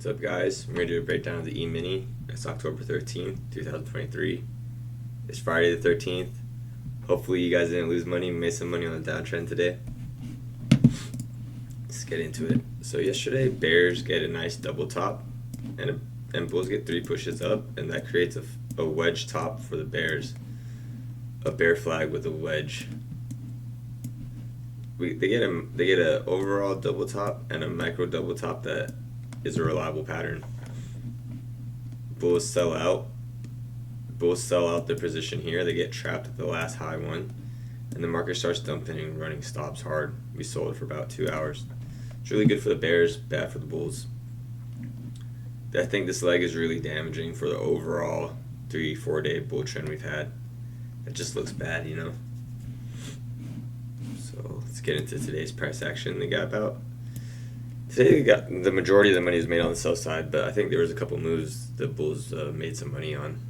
What's up, guys? I'm going to do a breakdown of the E-mini. It's October 13th, 2023. It's Friday the 13th. Hopefully you guys didn't lose money, made some money on the downtrend today. Let's get into it. So yesterday, bears get a nice double top, and bulls get 3 pushes up, and that creates a wedge top for the bears. A bear flag with a wedge. They get a overall double top and a micro double top that is a reliable pattern. Bulls sell out. Bulls sell out their position here. They get trapped at the last high one, and the market starts dumping and running stops hard. We sold it for about 2 hours. It's really good for the bears, bad for the bulls. I think this leg is really damaging for the overall 3-4 day bull trend we've had. It just looks bad, you know. So let's get into today's price action. Today we got the majority of the money was made on the sell side, but I think there was a couple moves the bulls made some money on.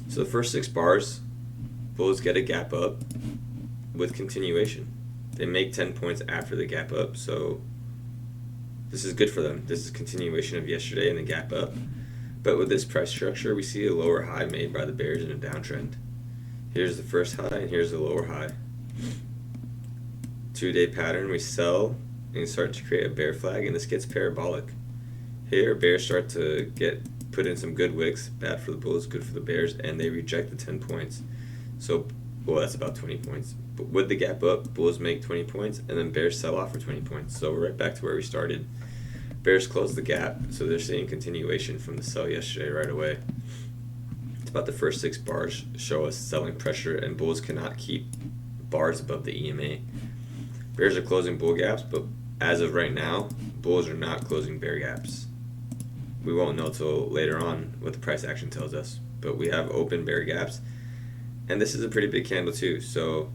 So the first 6 bars, bulls get a gap up with continuation. They make 10 points after the gap up, so this is good for them. This is a continuation of yesterday and the gap up. But with this price structure, we see a lower high made by the bears in a downtrend. Here's the first high, and here's the lower high. 2-day pattern, we sell and start to create a bear flag, and this gets parabolic. Here, bears start to put in some good wicks, bad for the bulls, good for the bears, and they reject the 10 points. So, well, that's about 20 points. But with the gap up, bulls make 20 points, and then bears sell off for 20 points. So we're right back to where we started. Bears close the gap, so they're seeing continuation from the sell yesterday right away. It's about the first 6 bars show us selling pressure, and bulls cannot keep bars above the EMA. Bears are closing bull gaps, but as of right now, bulls are not closing bear gaps. We won't know till later on what the price action tells us, but we have open bear gaps, and this is a pretty big candle too. So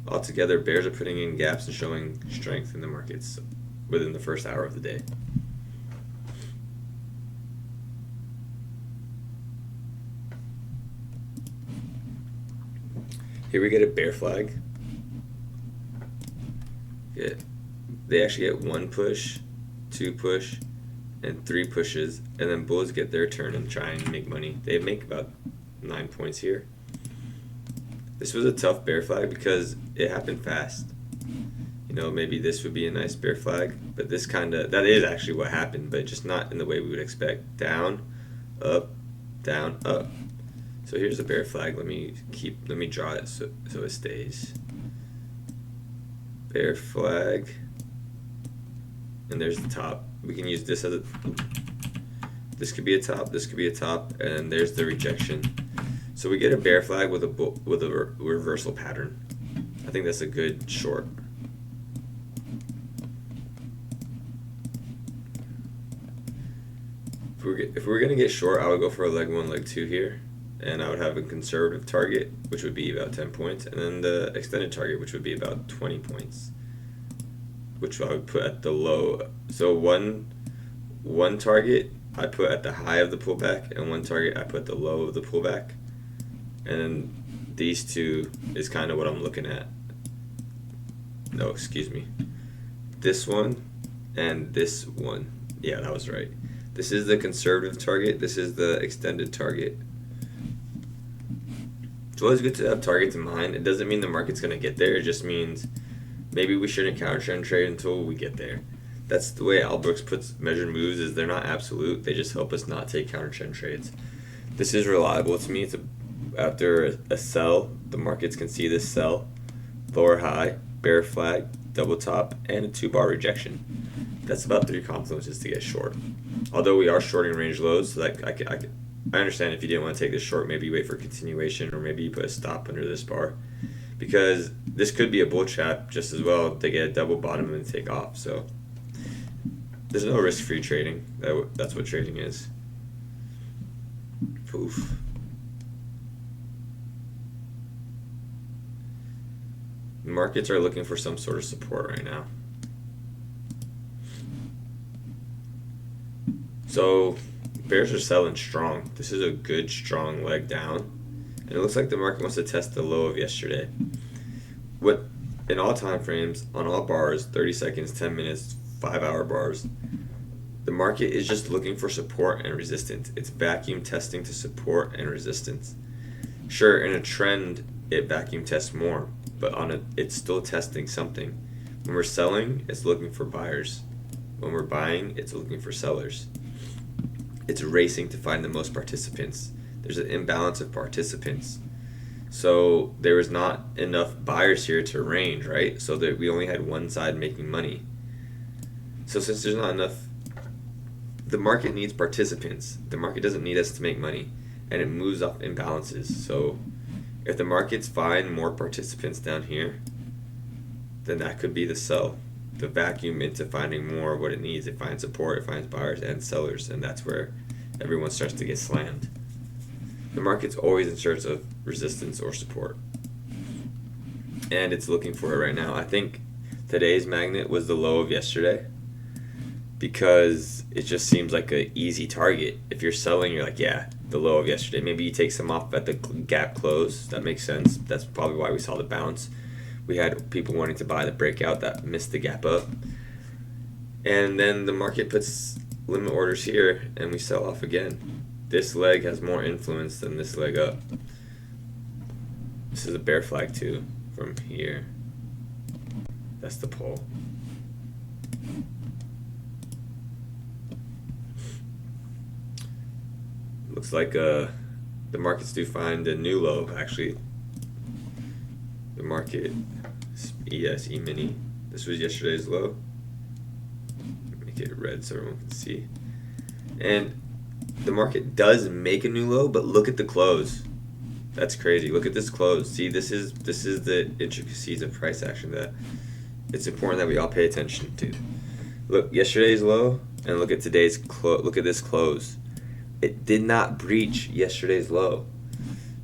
altogether, bears are putting in gaps and showing strength in the markets within the first hour of the day. Here we get a bear flag. They actually get 1 push, 2 push, and 3 pushes, and then bulls get their turn and try and make money. They make about 9 points here. This was a tough bear flag because it happened fast. You know, maybe this would be a nice bear flag, but that is actually what happened, but just not in the way we would expect. Down, up, down, up. So here's the bear flag. Let me draw it so it stays. Bear flag, and there's the top. We can use this this could be a top, this could be a top, and there's the rejection. So we get a bear flag with a reversal pattern. I think that's a good short. If we're gonna get short, I would go for a leg 1, leg 2 here, and I would have a conservative target, which would be about 10 points, and then the extended target, which would be about 20 points, which I would put at the low. So one target I put at the high of the pullback, and one target I put at the low of the pullback, and then these 2 is kind of what I'm looking at. No, excuse me. This one and this one. Yeah, that was right. This is the conservative target. This is the extended target. It's always good to have targets in mind. It doesn't mean the market's going to get there. It just means maybe we shouldn't counter trend trade until we get there. That's the way Al Brooks puts measured moves, is they're not absolute. They just help us not take counter trend trades. This is reliable to me. After a sell, the markets can see this sell, lower high, bear flag, double top, and a 2-bar rejection. That's about 3 confluences to get short. Although we are shorting range lows, so I understand if you didn't want to take this short, maybe you wait for continuation, or maybe you put a stop under this bar, because this could be a bull trap just as well. They get a double bottom and take off. So there's no risk-free trading. That's what trading is. Oof. Markets are looking for some sort of support right now. So bears are selling strong. This is a good strong leg down, and it looks like the market wants to test the low of yesterday. What in all time frames, on all bars, 30 seconds, 10 minutes, 5-hour bars, the market is just looking for support and resistance. It's vacuum testing to support and resistance. Sure, in a trend, it vacuum tests more, but it's still testing something. When we're selling, it's looking for buyers. When we're buying, it's looking for sellers. It's racing to find the most participants. There's an imbalance of participants. So there was not enough buyers here to range, right? So that we only had one side making money. So since there's not enough, the market needs participants. The market doesn't need us to make money, and it moves off imbalances. So if the markets find more participants down here, then that could be the sell. The vacuum into finding more of what it needs. It finds support, it finds buyers and sellers, and that's where everyone starts to get slammed. The market's always in search of resistance or support, and it's looking for it right now. I think today's magnet was the low of yesterday because it just seems like an easy target. If you're selling, you're like, yeah, the low of yesterday. Maybe you take some off at the gap close. That makes sense. That's probably why we saw the bounce. We had people wanting to buy the breakout that missed the gap up. And then the market puts limit orders here and we sell off again. This leg has more influence than this leg up. This is a bear flag too from here. That's the pull. Looks like the markets do find a new low actually. The market ES E-mini. This was yesterday's low. Make it red so everyone can see. And the market does make a new low, but look at the close. That's crazy. Look at this close. See, this is the intricacies of price action that it's important that we all pay attention to. Look, yesterday's low, and look at today's look at this close. It did not breach yesterday's low.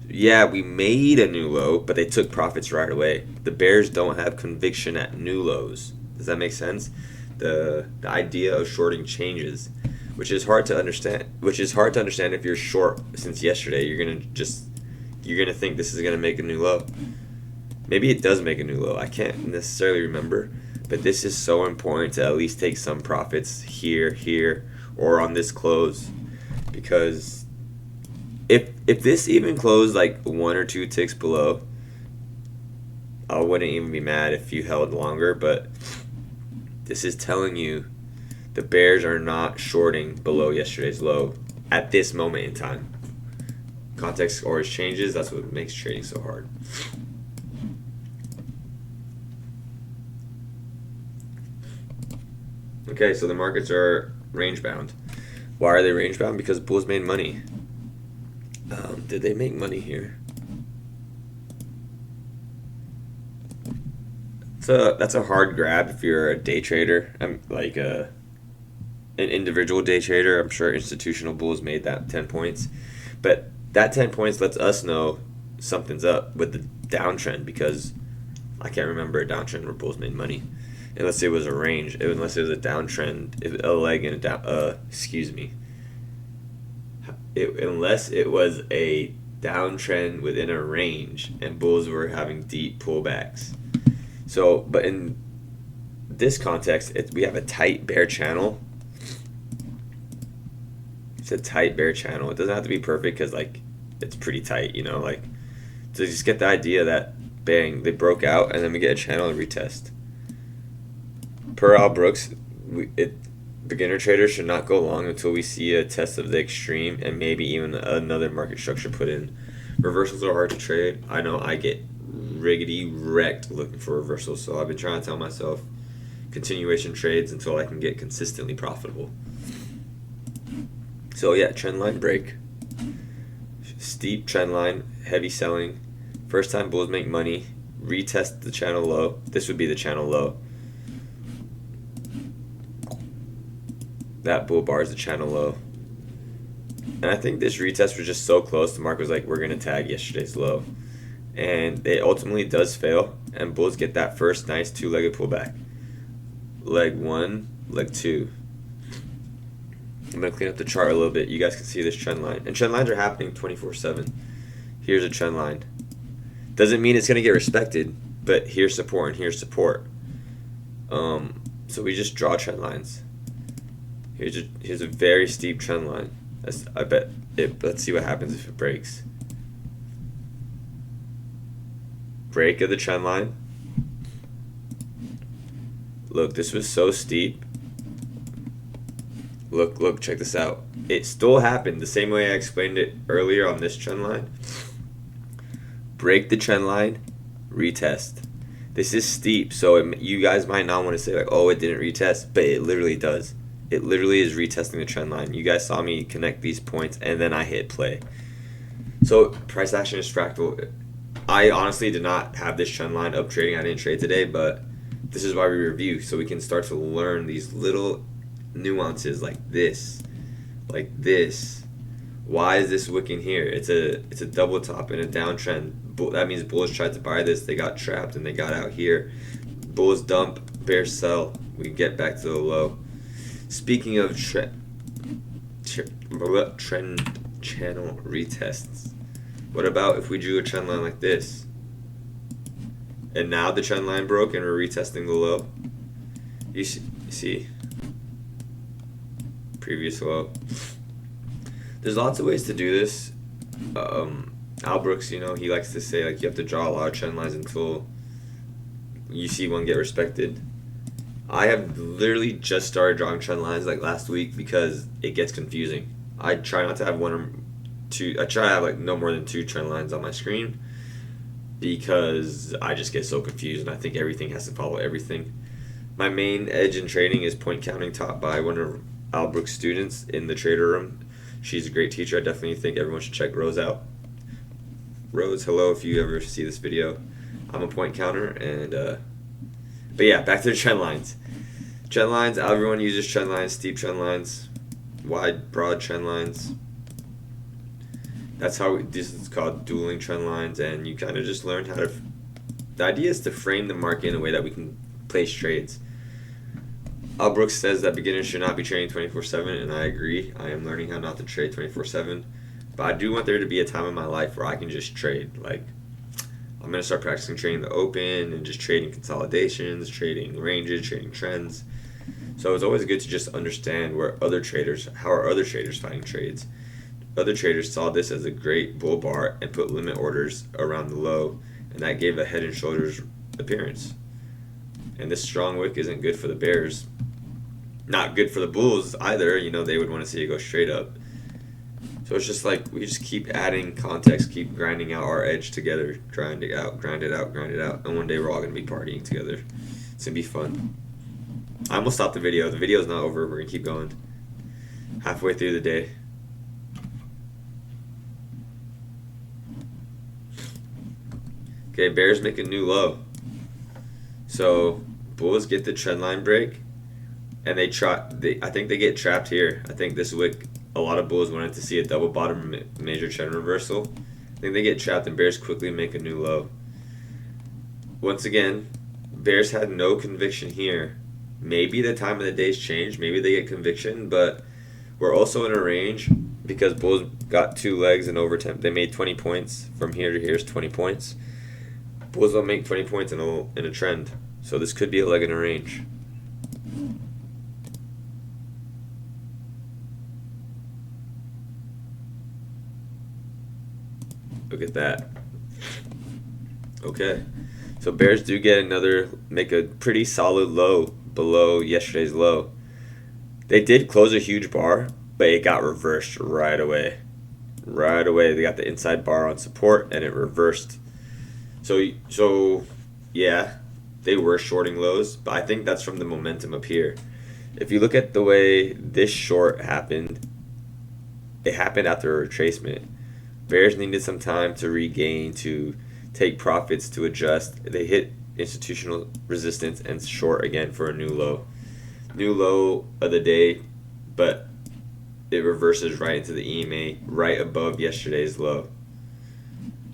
Yeah, we made a new low, but they took profits right away. The bears don't have conviction at new lows. Does that make sense? The idea of shorting changes, which is hard to understand. Which is hard to understand if you're short since yesterday. You're gonna think this is gonna make a new low. Maybe it does make a new low. I can't necessarily remember, but this is so important to at least take some profits here, or on this close, because if this even closed like 1 or 2 ticks below, I wouldn't even be mad if you held longer. But this is telling you the bears are not shorting below yesterday's low at this moment in time. Context always changes. That's what makes trading so hard. Okay, so the markets are range bound. Why are they range bound? Because bulls made money. Did they make money here? So that's a hard grab if you're a day trader. I'm like an individual day trader. I'm sure institutional bulls made that 10 points, but that 10 points lets us know something's up with the downtrend, because I can't remember a downtrend where bulls made money, unless it was a range, unless it was a downtrend, a leg and a down. Unless it was a downtrend within a range and bulls were having deep pullbacks. So, but in this context, we have a tight bear channel. It's a tight bear channel. It doesn't have to be perfect because, like, it's pretty tight, you know, like, to just get the idea that, bang, they broke out and then we get a channel and retest. Per Al Brooks, beginner traders should not go long until we see a test of the extreme and maybe even another market structure put in. Reversals are hard to trade. I know I get riggedy wrecked looking for reversals, so I've been trying to tell myself continuation trades until I can get consistently profitable. So yeah, trend line break. Steep trend line, heavy selling. First time bulls make money. Retest the channel low. This would be the channel low. That bull bar is the channel low. And I think this retest was just so close, the market was like, we're going to tag yesterday's low. And it ultimately does fail, and bulls get that first nice 2-legged pullback. Leg 1, leg 2. I'm going to clean up the chart a little bit. You guys can see this trend line. And trend lines are happening 24/7. Here's a trend line. Doesn't mean it's going to get respected. but here's support and here's support. So we just draw trend lines. Here's a very steep trend line. I bet it. Let's see what happens if it breaks. Break of the trend line. Look, this was so steep. Look, check this out. It still happened the same way I explained it earlier on this trend line. Break the trend line, retest. This is steep, so you guys might not want to say like, oh, it didn't retest, but it literally does. It literally is retesting the trend line. You guys saw me connect these points, and then I hit play. So price action is fractal. I honestly did not have this trend line up trading. I didn't trade today, but this is why we review, so we can start to learn these little nuances like this. Why is this wicking here? It's a double top in a downtrend. That means bulls tried to buy this. They got trapped and they got out here. Bulls dump, bears sell. We get back to the low. Speaking of trend channel retests, what about if we drew a trend line like this? And now the trend line broke and we're retesting the low. You see? Previous low. There's lots of ways to do this. Al Brooks, he likes to say like you have to draw a lot of trend lines until you see one get respected. I have literally just started drawing trend lines like last week because it gets confusing. I try not to have one or two. I try to have like no more than 2 trend lines on my screen because I just get so confused and I think everything has to follow everything. My main edge in trading is point counting, taught by one of Al Brooks' students in the trader room. She's a great teacher. I definitely think everyone should check Rose out. Rose, hello if you ever see this video. I'm a point counter, and but yeah, back to the trend lines. Trend lines, everyone uses trend lines, steep trend lines, wide, broad trend lines. That's how this is called dueling trend lines, and you kind of just learn how to. The idea is to frame the market in a way that we can place trades. Al Brooks says that beginners should not be trading 24/7, and I agree. I am learning how not to trade 24/7, but I do want there to be a time in my life where I can just trade. Like, I'm going to start practicing trading the open and just trading consolidations, trading ranges, trading trends. So it's always good to just understand how are other traders finding trades. Other traders saw this as a great bull bar and put limit orders around the low, and that gave a head and shoulders appearance. And this strong wick isn't good for the bears. Not good for the bulls either. They would want to see it go straight up. So it's just like we just keep adding context, keep grinding out our edge together, grind it out, and one day we're all going to be partying together. It's going to be fun. I almost stopped the video. The video's not over. We're going to keep going. Halfway through the day. Okay, bears make a new low. So bulls get the trend line break, and I think they get trapped here. I think this wick, a lot of bulls wanted to see a double bottom major trend reversal. I think they get trapped, and bears quickly make a new low. Once again, bears had no conviction here. Maybe the time of the day's changed. Maybe they get conviction, but we're also in a range because bulls got 2 legs and over 10. They made 20 points. From here to here is 20 points. Bulls don't make 20 points in a trend. So this could be a leg in a range. Look at that. Okay. So bears do make a pretty solid low below yesterday's low. They did close a huge bar, but it got reversed right away. Right away, they got the inside bar on support, and it reversed. So yeah, they were shorting lows, but I think that's from the momentum up here. If you look at the way this short happened, it happened after a retracement. Bears needed some time to regain, to take profits, to adjust. They hit institutional resistance and short again for a new low. New low of the day, but it reverses right into the EMA right above yesterday's low.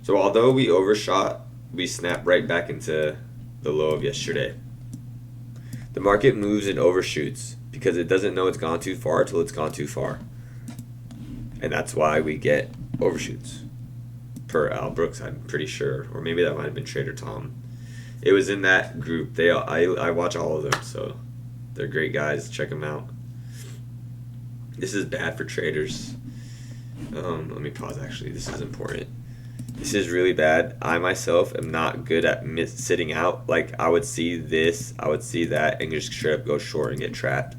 So although we overshot, we snapped right back into the low of yesterday. The market moves and overshoots because it doesn't know it's gone too far till it's gone too far. And that's why we get overshoots. Per Al Brooks, I'm pretty sure. Or maybe that might have been Trader Tom. It was in that group. I watch all of them, so they're great guys. Check them out. This is bad for traders. Let me pause. Actually, this is important. This is really bad. I myself am not good at sitting out. Like, I would see this, I would see that, and just straight up go short and get trapped.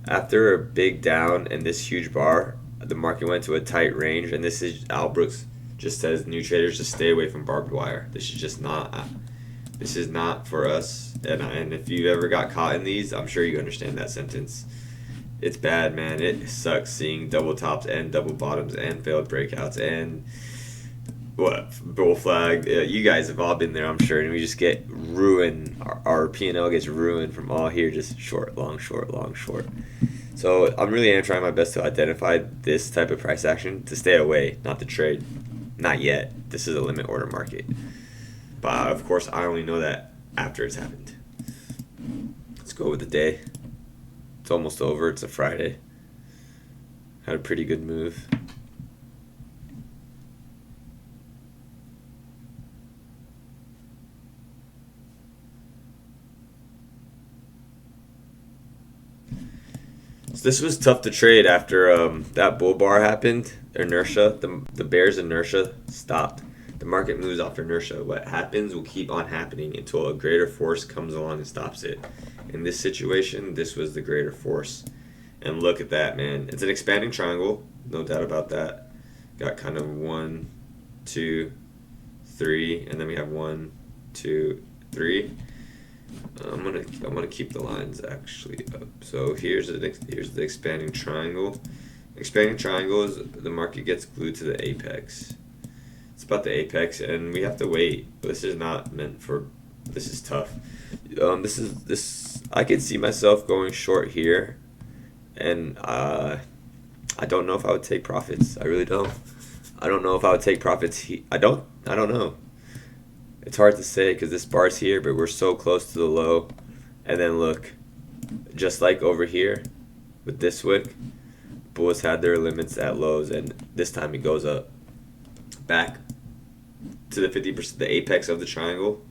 After a big down and this huge bar, the market went to a tight range, and this is Brooks just says new traders to stay away from barbed wire. This is just not. This is not for us. And if you ever got caught in these, I'm sure you understand that sentence. It's bad, man. It sucks seeing double tops and double bottoms and failed breakouts and bull flag. You guys have all been there, I'm sure, and we just get ruined. Our P&L gets ruined from all here, just short, long, short, long, short. So I'm really trying my best to identify this type of price action to stay away, not to trade. Not yet. This is a limit order market. But of course, I only know that after it's happened. Let's go with the day. It's almost over. It's a Friday. Had a pretty good move. So this was tough to trade after that bull bar happened. Inertia, the bear's inertia stopped. The market moves off inertia. What happens will keep on happening until a greater force comes along and stops it. In this situation, this was the greater force. And look at that, man. It's an expanding triangle, no doubt about that. Got kind of 1, 2, 3, and then we have 1, 2, 3. I'm gonna keep the lines actually up. So here's the expanding triangle. Expanding triangle is the market gets glued to the apex. It's about the apex, and we have to wait. This is not meant for. This is tough. This. I could see myself going short here, and I don't know if I would take profits. I really don't. I don't know if I would take profits. I don't know. It's hard to say because this bar's here, but we're so close to the low. And then look, just like over here with this wick, bulls had their limits at lows, and this time it goes up back to the 50%, the apex of the triangle.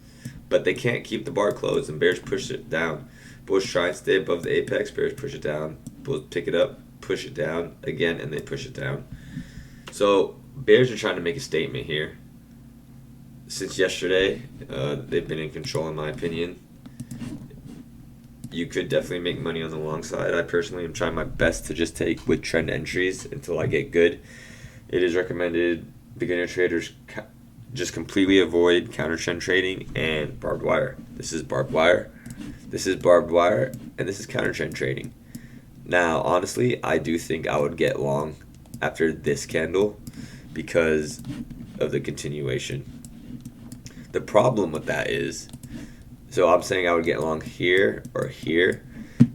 But they can't keep the bar closed, and bears push it down. Bulls try and stay above the apex, bears push it down. Bulls pick it up, push it down again, and they push it down. So bears are trying to make a statement here. Since yesterday, they've been in control, in my opinion. You could definitely make money on the long side. I personally am trying my best to just take with trend entries until I get good. It is recommended beginner traders just completely avoid counter trend trading and barbed wire. This is barbed wire, this is barbed wire, and this is counter trend trading. Now, honestly, I do think I would get long after this candle because of the continuation. The problem with that is, so I'm saying I would get long here or here.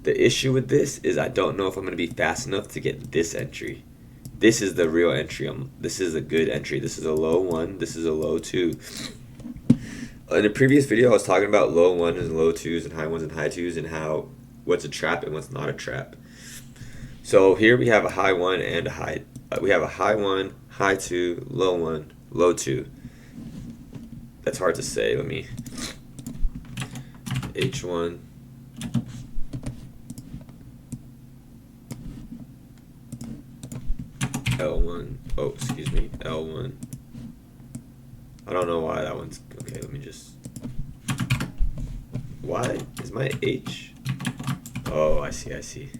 The issue with this is I don't know if I'm going to be fast enough to get this entry. This is the real entry. This is a good entry. This is a low 1. This is a low 2. In the previous video, I was talking about low 1s and low 2s and high 1s and high 2s and how what's a trap and what's not a trap. So here we have a high 1 and a high. We have a high 1, high 2, low 1, low 2. That's hard to say. Let me H1 L1. Oh, excuse me, L1. I don't know why that one's okay. Let me just. Why is my H? Oh, I see.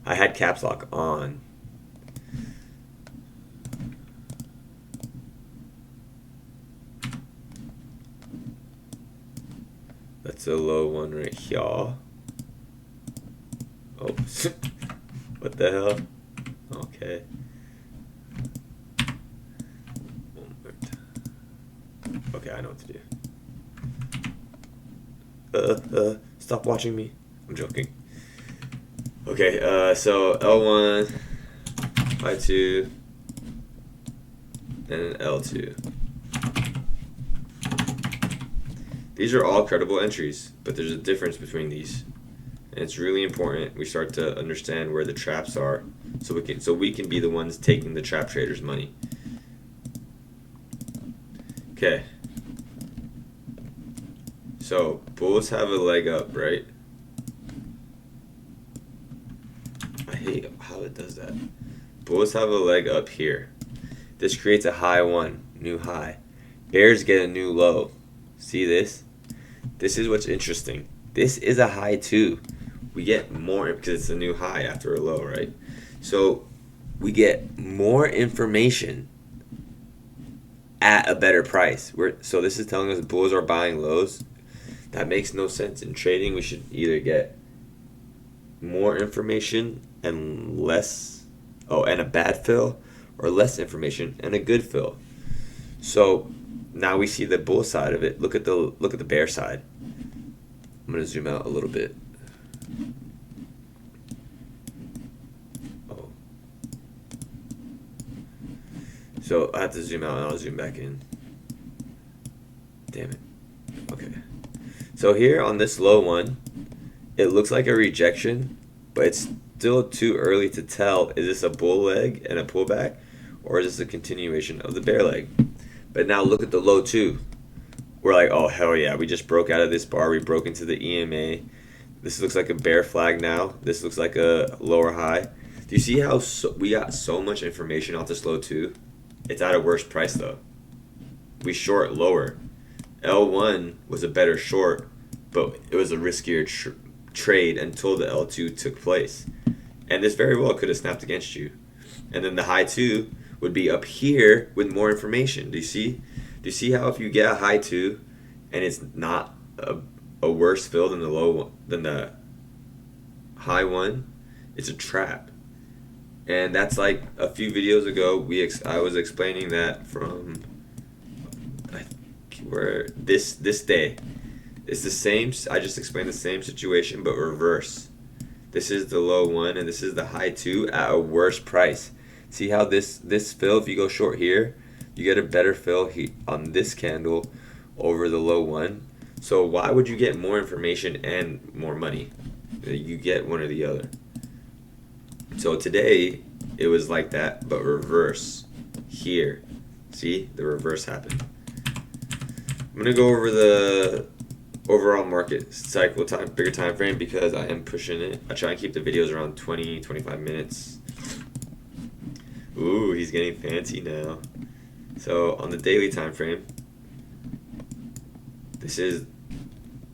I had caps lock on. That's a low 1 right here. Oh, what the hell? Okay. Okay, I know what to do. Stop watching me. I'm joking. Okay, so L1, I2, and L2. These are all credible entries, but there's a difference between these. And it's really important we start to understand where the traps are so we can be the ones taking the trap traders' money. Okay. So bulls have a leg up, right? I hate how it does that. Bulls have a leg up here. This creates a high one, new high. Bears get a new low. See this? This is what's interesting. This is a high too. We get more because it's a new high after a low, right? So we get more information at a better price. So this is telling us bulls are buying lows. That makes no sense. In trading, we should either get more information and less, and a bad fill, or less information and a good fill. So now we see the bull side of it. Look at the bear side. I'm gonna zoom out a little bit. Oh. So I have to zoom out and I'll zoom back in. Damn it. Okay. So here on this low one, it looks like a rejection, but it's still too early to tell. Is this a bull leg and a pullback, or is this a continuation of the bear leg? But now look at the low two. We're like, oh hell yeah, we just broke out of this bar. We broke into the EMA. This looks like a bear flag now. This looks like a lower high. Do you see how we got so much information off this low two? It's at a worse price though. We short lower. L1 was a better short, but it was a riskier trade until the L2 took place. And this very well could have snapped against you. And then the high two would be up here with more information. Do you see? Do you see how if you get a high two and it's not a worse fill than the low one, than the high one, it's a trap. And that's like a few videos ago I was explaining that from where this day. It's the same. I just explained the same situation but reverse. This is the low one and this is the high two at a worse price. See how this fill, if you go short here, you get a better fill on this candle over the low one. So why would you get more information and more money? You get one or the other. So today it was like that, but reverse here. See, the reverse happened. I'm gonna go over the overall market cycle time, bigger time frame, because I am pushing it. I try and keep the videos around 20-25 minutes. Ooh, he's getting fancy now. So on the daily time frame, this is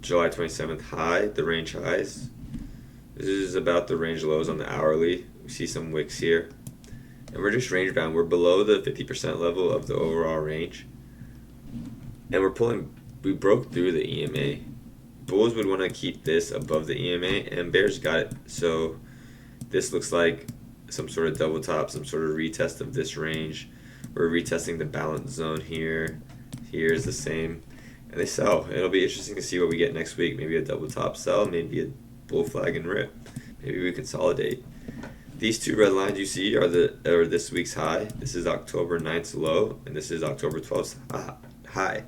July 27th high, the range highs. This is about the range lows on the hourly. We see some wicks here. And we're just range bound. We're below the 50% level of the overall range. And we broke through the EMA. Bulls would want to keep this above the EMA, and bears got it. So this looks like some sort of double top, some sort of retest of this range. We're retesting the balance zone here. Here's the same. And they sell. It'll be interesting to see what we get next week. Maybe a double top sell, maybe a bull flag and rip. Maybe we consolidate. These two red lines you see are this week's high. This is October 9th's low, and this is October 12th's high.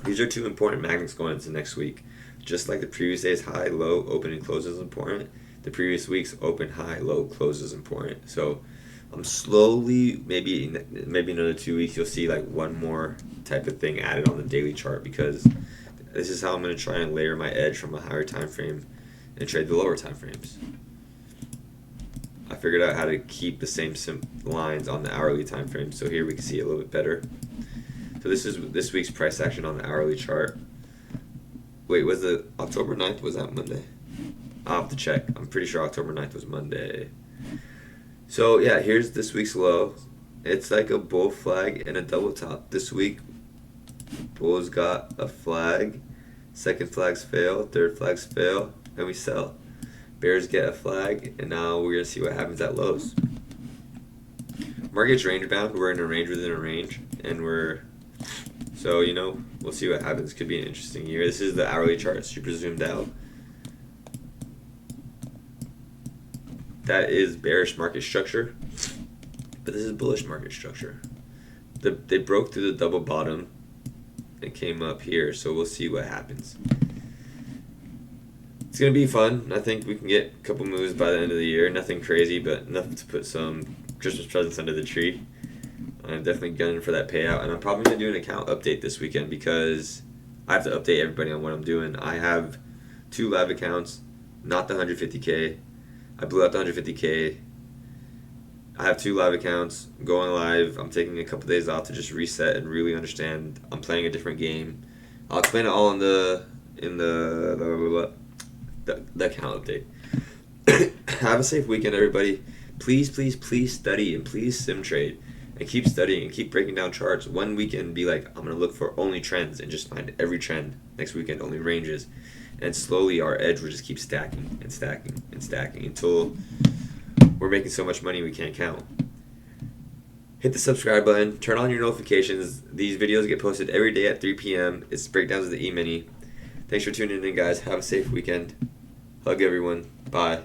These are two important magnets going into next week. Just like the previous day's high, low, open, and close is important, the previous week's open, high, low, close is important. So I'm slowly, maybe another 2 weeks, you'll see like one more type of thing added on the daily chart, because this is how I'm going to try and layer my edge from a higher time frame and trade the lower time frames. I figured out how to keep the same lines on the hourly time frame, so here we can see it a little bit better. So this is this week's price action on the hourly chart. Wait, was the October 9th, was that Monday? I'll have to check. I'm pretty sure October 9th was Monday. So yeah, here's this week's low. It's like a bull flag and a double top. This week, bulls got a flag, second flags fail, third flags fail, and we sell. Bears get a flag, and now we're going to see what happens at lows. Market's range bound. We're in a range within a range, and so, we'll see what happens. Could be an interesting year. This is the hourly chart, super zoomed out. That is bearish market structure, but this is bullish market structure. They broke through the double bottom and came up here, so we'll see what happens. It's going to be fun. I think we can get a couple moves by the end of the year. Nothing crazy, but enough to put some Christmas presents under the tree. I'm definitely gunning for that payout, and I'm probably going to do an account update this weekend, because I have to update everybody on what I'm doing. I have 2 live accounts, not the 150K. I blew out the 150K. I have 2 live accounts going live. I'm taking a couple days off to just reset and really understand. I'm playing a different game. I'll explain it all in the account update. Have a safe weekend, everybody. Please, please, please study and please sim trade and keep studying and keep breaking down charts. One weekend, be like, I'm gonna look for only trends and just find every trend. Next weekend, only ranges, and slowly our edge will just keep stacking and stacking and stacking until we're making so much money we can't count. Hit the subscribe button. Turn on your notifications. These videos get posted every day at 3 p.m. It's breakdowns of the E-mini. Thanks for tuning in, guys. Have a safe weekend. Hug everyone. Bye.